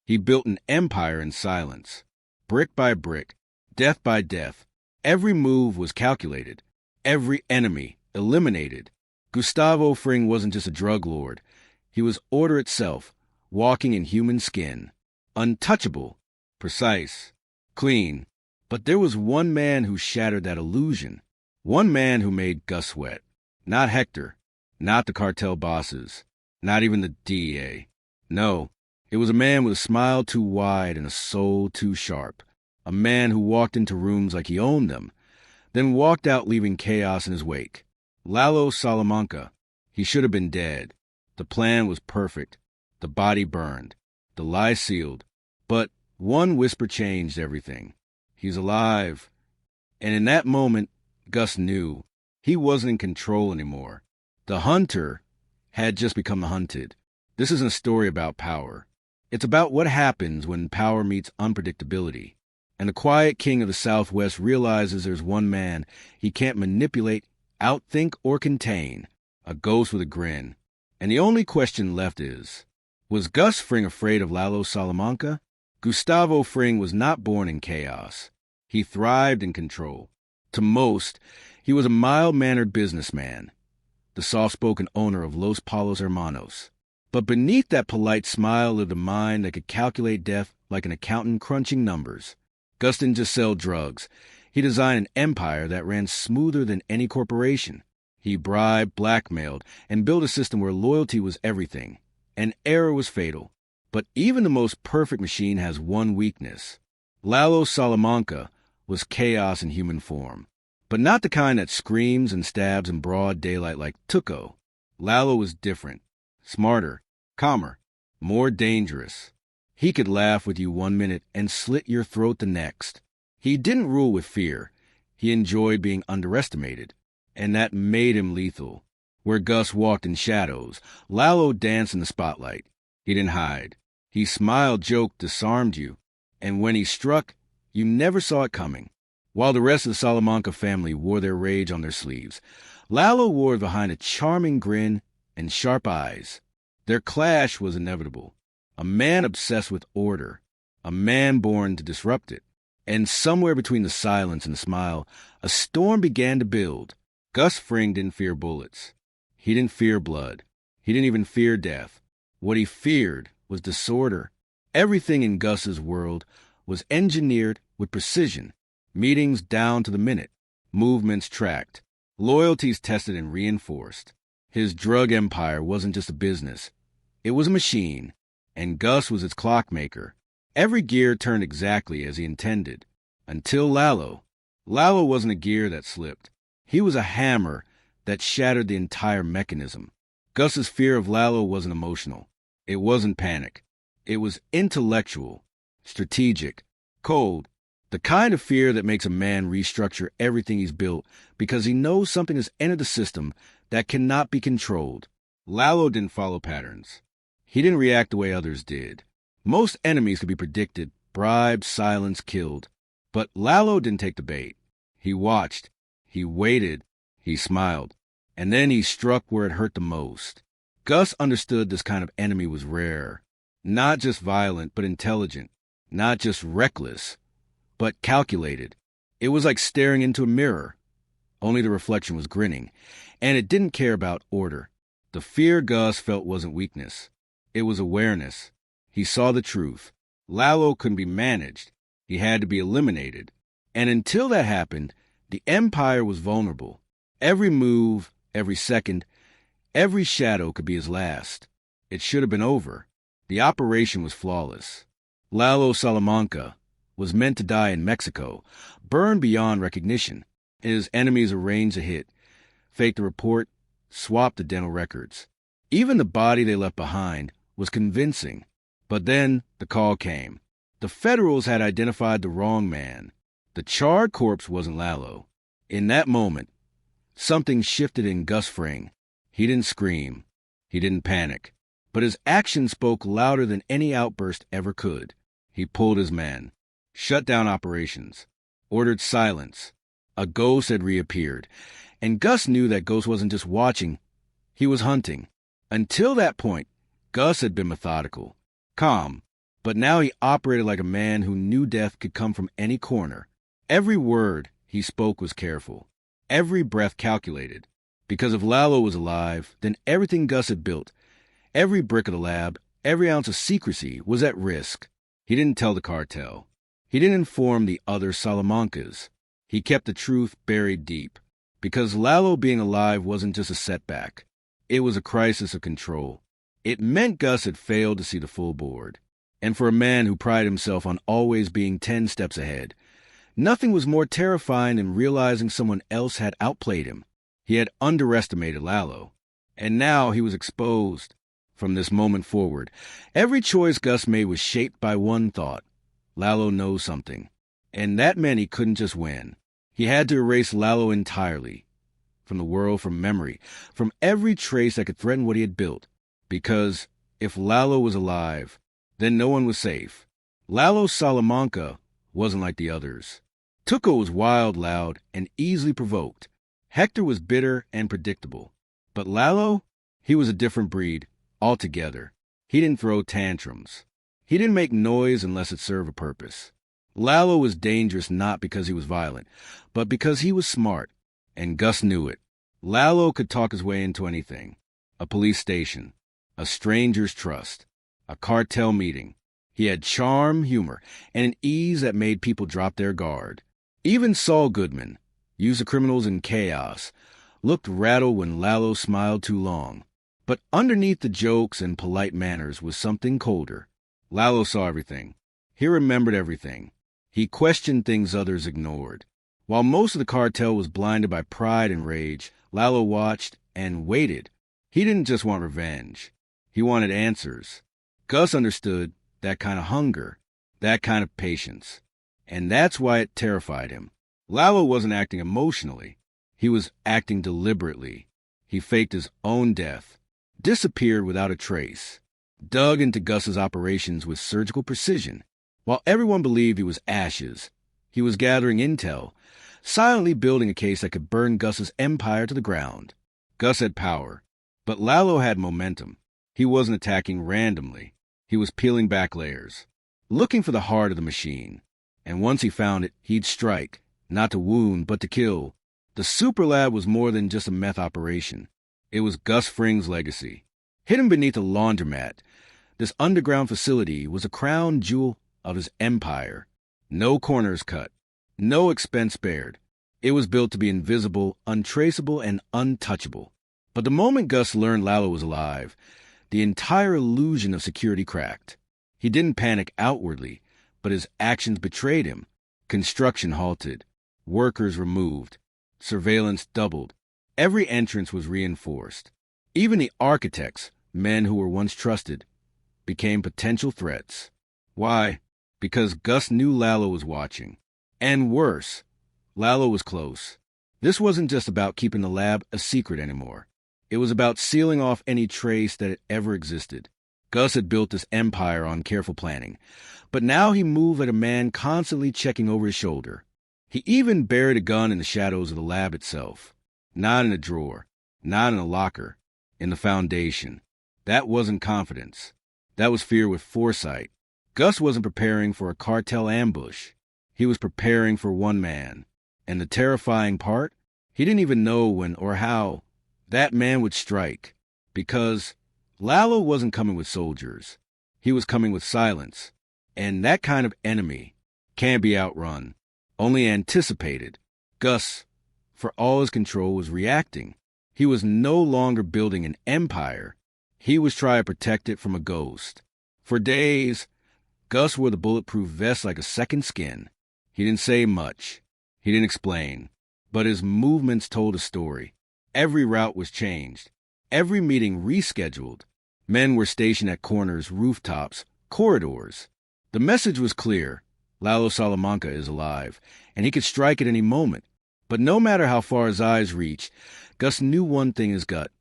He built an empire in silence. Brick by brick, death by death. Every move was calculated. Every enemy eliminated. Gustavo Fring wasn't just a drug lord. He was order itself, walking in human skin. Untouchable, precise, clean. But there was one man who shattered that illusion. One man who made Gus sweat. Not Hector. Not the cartel bosses. Not even the DEA. No, it was a man with a smile too wide and a soul too sharp. A man who walked into rooms like he owned them, then walked out leaving chaos in his wake. Lalo Salamanca. He should have been dead. The plan was perfect. The body burned. The lie sealed. But one whisper changed everything. He's alive. And in that moment, Gus knew he wasn't in control anymore. The hunter had just become the hunted. This isn't a story about power. It's about what happens when power meets unpredictability. And the quiet king of the Southwest realizes there's one man he can't manipulate, outthink, or contain. A ghost with a grin. And the only question left is, was Gus Fring afraid of Lalo Salamanca? Gustavo Fring was not born in chaos. He thrived in control. To most, he was a mild-mannered businessman, the soft-spoken owner of Los Palos Hermanos. But beneath that polite smile lived a mind that could calculate death like an accountant crunching numbers. Gus didn't just sell drugs. He designed an empire that ran smoother than any corporation. He bribed, blackmailed, and built a system where loyalty was everything, and error was fatal. But even the most perfect machine has one weakness. Lalo Salamanca was chaos in human form, but not the kind that screams and stabs in broad daylight like Tuco. Lalo was different, smarter, calmer, more dangerous. He could laugh with you 1 minute and slit your throat the next. He didn't rule with fear. He enjoyed being underestimated, and that made him lethal. Where Gus walked in shadows, Lalo danced in the spotlight. He didn't hide. He smiled, joked, disarmed you, and when he struck, you never saw it coming. While the rest of the Salamanca family wore their rage on their sleeves, Lalo wore it behind a charming grin and sharp eyes. Their clash was inevitable. A man obsessed with order, a man born to disrupt it. And somewhere between the silence and the smile, a storm began to build. Gus Fring didn't fear bullets. He didn't fear blood. He didn't even fear death. What he feared was disorder. Everything in Gus's world was engineered with precision. Meetings down to the minute. Movements tracked. Loyalties tested and reinforced. His drug empire wasn't just a business. It was a machine. And Gus was its clockmaker. Every gear turned exactly as he intended. Until Lalo. Lalo wasn't a gear that slipped. He was a hammer that shattered the entire mechanism. Gus's fear of Lalo wasn't emotional. It wasn't panic. It was intellectual, strategic, cold. The kind of fear that makes a man restructure everything he's built because he knows something has entered the system that cannot be controlled. Lalo didn't follow patterns. He didn't react the way others did. Most enemies could be predicted, bribed, silenced, killed. But Lalo didn't take the bait. He watched. He waited. He smiled. And then he struck where it hurt the most. Gus understood this kind of enemy was rare. Not just violent, but intelligent. Not just reckless, but calculated. It was like staring into a mirror. Only the reflection was grinning. And it didn't care about order. The fear Gus felt wasn't weakness. It was awareness. He saw the truth. Lalo couldn't be managed. He had to be eliminated. And until that happened, the empire was vulnerable. Every move, every second, every shadow could be his last. It should have been over. The operation was flawless. Lalo Salamanca was meant to die in Mexico, burned beyond recognition. His enemies arranged a hit, faked the report, swapped the dental records. Even the body they left behind was convincing. But then the call came. The Federals had identified the wrong man. The charred corpse wasn't Lalo. In that moment, something shifted in Gus Fring. He didn't scream. He didn't panic. But his action spoke louder than any outburst ever could. He pulled his men, shut down operations, ordered silence. A ghost had reappeared. And Gus knew that ghost wasn't just watching. He was hunting. Until that point, Gus had been methodical, calm, But now he operated like a man who knew death could come from any corner. Every word he spoke was careful, every breath calculated. Because if Lalo was alive, then everything Gus had built, every brick of the lab, every ounce of secrecy was at risk. He didn't tell the cartel. He didn't inform the other Salamancas. He kept the truth buried deep. Because Lalo being alive wasn't just a setback. It was a crisis of control. It meant Gus had failed to see the full board. And for a man who prided himself on always being 10 steps ahead, nothing was more terrifying than realizing someone else had outplayed him. He had underestimated Lalo. And now he was exposed. From this moment forward, every choice Gus made was shaped by one thought. Lalo knows something. And that meant he couldn't just win. He had to erase Lalo entirely. From the world, from memory, from every trace that could threaten what he had built. Because if Lalo was alive, then no one was safe. Lalo Salamanca wasn't like the others. Tuco was wild, loud, and easily provoked. Hector was bitter and predictable. But Lalo, he was a different breed altogether. He didn't throw tantrums. He didn't make noise unless it served a purpose. Lalo was dangerous not because he was violent, but because he was smart, and Gus knew it. Lalo could talk his way into anything. A police station, a stranger's trust, a cartel meeting. He had charm, humor, and an ease that made people drop their guard. Even Saul Goodman, used the criminals in chaos, looked rattled when Lalo smiled too long. But underneath the jokes and polite manners was something colder. Lalo saw everything. He remembered everything. He questioned things others ignored. While most of the cartel was blinded by pride and rage, Lalo watched and waited. He didn't just want revenge. He wanted answers. Gus understood that kind of hunger, that kind of patience. And that's why it terrified him. Lalo wasn't acting emotionally. He was acting deliberately. He faked his own death, disappeared without a trace, dug into Gus's operations with surgical precision. While everyone believed he was ashes, he was gathering intel, silently building a case that could burn Gus's empire to the ground. Gus had power, but Lalo had momentum. He wasn't attacking randomly. He was peeling back layers, looking for the heart of the machine. And once he found it, he'd strike, not to wound, but to kill. The super lab was more than just a meth operation. It was Gus Fring's legacy. Hidden beneath a laundromat, this underground facility was a crown jewel of his empire. No corners cut, no expense spared. It was built to be invisible, untraceable, and untouchable. But the moment Gus learned Lalo was alive, the entire illusion of security cracked. He didn't panic outwardly, but his actions betrayed him. Construction halted, workers removed, surveillance doubled. Every entrance was reinforced. Even the architects, men who were once trusted, became potential threats. Why? Because Gus knew Lalo was watching. And worse, Lalo was close. This wasn't just about keeping the lab a secret anymore. It was about sealing off any trace that it ever existed. Gus had built this empire on careful planning, but now he moved like a man constantly checking over his shoulder. He even buried a gun in the shadows of the lab itself. Not in a drawer, not in a locker, in the foundation. That wasn't confidence. That was fear with foresight. Gus wasn't preparing for a cartel ambush. He was preparing for one man. And the terrifying part? He didn't even know when or how that man would strike. Because Lalo wasn't coming with soldiers. He was coming with silence. And that kind of enemy can't be outrun, only anticipated. Gus, for all his control, was reacting. He was no longer building an empire. He was trying to protect it from a ghost. For days, Gus wore the bulletproof vest like a second skin. He didn't say much. He didn't explain. But his movements told a story. Every route was changed. Every meeting rescheduled. Men were stationed at corners, rooftops, corridors. The message was clear. Lalo Salamanca is alive, and he could strike at any moment. But no matter how far his eyes reached, Gus knew one thing in his gut.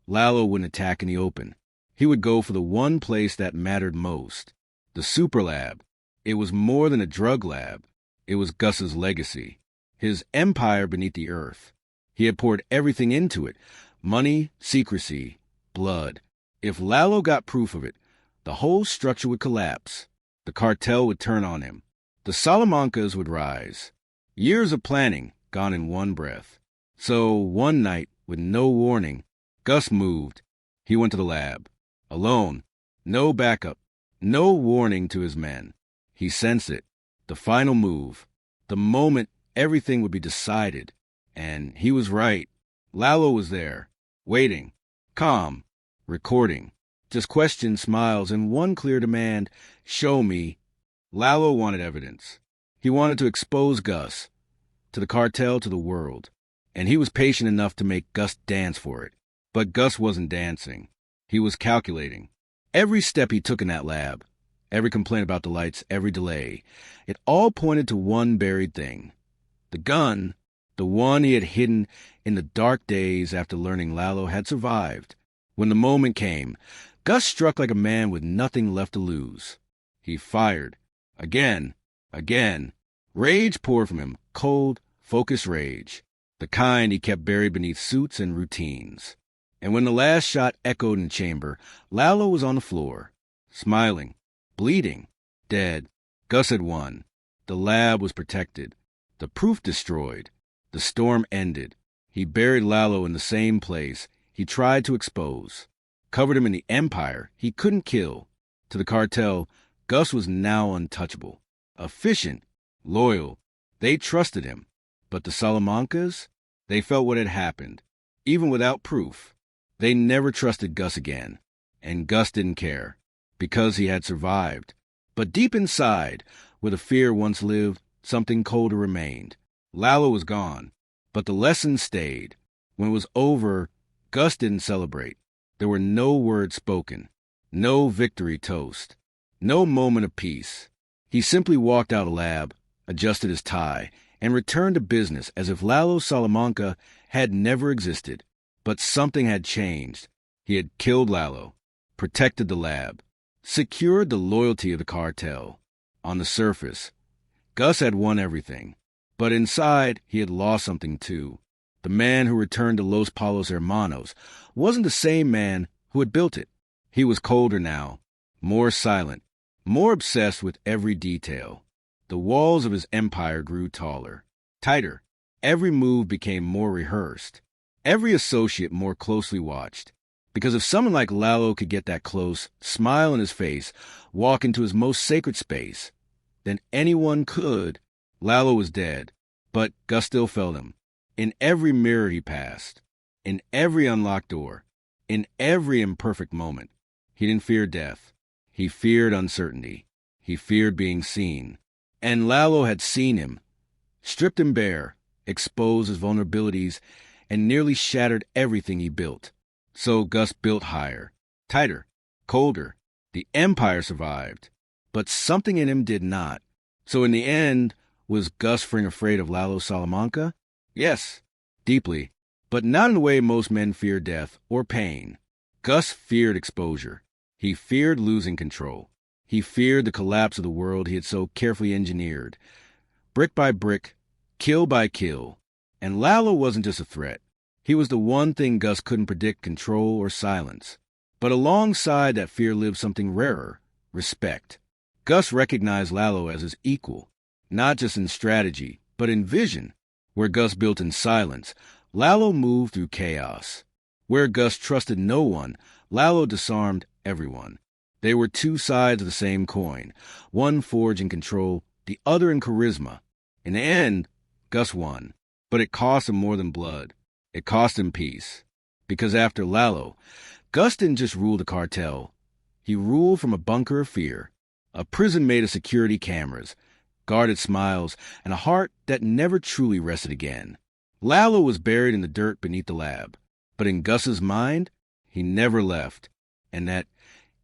Lalo wouldn't attack in the open. He would go for the one place that mattered most. The super lab. It was more than a drug lab. It was Gus's legacy. His empire beneath the earth. He had poured everything into it. Money, secrecy, blood. If Lalo got proof of it, the whole structure would collapse. The cartel would turn on him. The Salamancas would rise. Years of planning gone in one breath. So one night, with no warning, Gus moved. He went to the lab. Alone. No backup. No warning to his men. He sensed it. The final move. The moment everything would be decided. And he was right. Lalo was there. Waiting. Calm. Recording. Just questions, smiles, and one clear demand. Show me. Lalo wanted evidence. He wanted to expose Gus. To the cartel, to the world. And he was patient enough to make Gus dance for it. But Gus wasn't dancing. He was calculating. Every step he took in that lab, every complaint about the lights, every delay, it all pointed to one buried thing. The gun, the one he had hidden in the dark days after learning Lalo had survived. When the moment came, Gus struck like a man with nothing left to lose. He fired. Again. Again. Rage poured from him, cold, focused rage. The kind he kept buried beneath suits and routines. And when the last shot echoed in the chamber, Lalo was on the floor, smiling, bleeding, dead. Gus had won. The lab was protected. The proof destroyed. The storm ended. He buried Lalo in the same place he tried to expose. Covered him in the empire he couldn't kill. To the cartel, Gus was now untouchable. Efficient, loyal. They trusted him. But the Salamancas? They felt what had happened, even without proof. They never trusted Gus again, and Gus didn't care, because he had survived. But deep inside, where the fear once lived, something colder remained. Lalo was gone, but the lesson stayed. When it was over, Gus didn't celebrate. There were no words spoken, no victory toast, no moment of peace. He simply walked out of the lab, adjusted his tie, and returned to business as if Lalo Salamanca had never existed. But something had changed. He had killed Lalo, protected the lab, secured the loyalty of the cartel. On the surface, Gus had won everything. But inside, he had lost something too. The man who returned to Los Palos Hermanos wasn't the same man who had built it. He was colder now, more silent, more obsessed with every detail. The walls of his empire grew taller, tighter. Every move became more rehearsed. Every associate more closely watched. Because if someone like Lalo could get that close, smile in his face, walk into his most sacred space, then anyone could. Lalo was dead, but Gus still felt him. In every mirror he passed, in every unlocked door, in every imperfect moment. He didn't fear death. He feared uncertainty. He feared being seen. And Lalo had seen him, stripped him bare, exposed his vulnerabilities, and nearly shattered everything he built. So Gus built higher, tighter, colder. The empire survived, but something in him did not. So in the end, was Gus Fring afraid of Lalo Salamanca? Yes, deeply, but not in the way most men fear death or pain. Gus feared exposure. He feared losing control. He feared the collapse of the world he had so carefully engineered. Brick by brick, kill by kill. And Lalo wasn't just a threat. He was the one thing Gus couldn't predict, control, or silence. But alongside that fear lived something rarer, respect. Gus recognized Lalo as his equal, not just in strategy, but in vision. Where Gus built in silence, Lalo moved through chaos. Where Gus trusted no one, Lalo disarmed everyone. They were two sides of the same coin, one forged in control, the other in charisma. In the end, Gus won. But it cost him more than blood. It cost him peace. Because after Lalo, Gus didn't just rule the cartel. He ruled from a bunker of fear, a prison made of security cameras, guarded smiles, and a heart that never truly rested again. Lalo was buried in the dirt beneath the lab. But in Gus's mind, he never left. And that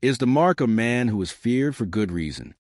is the mark of a man who was feared for good reason.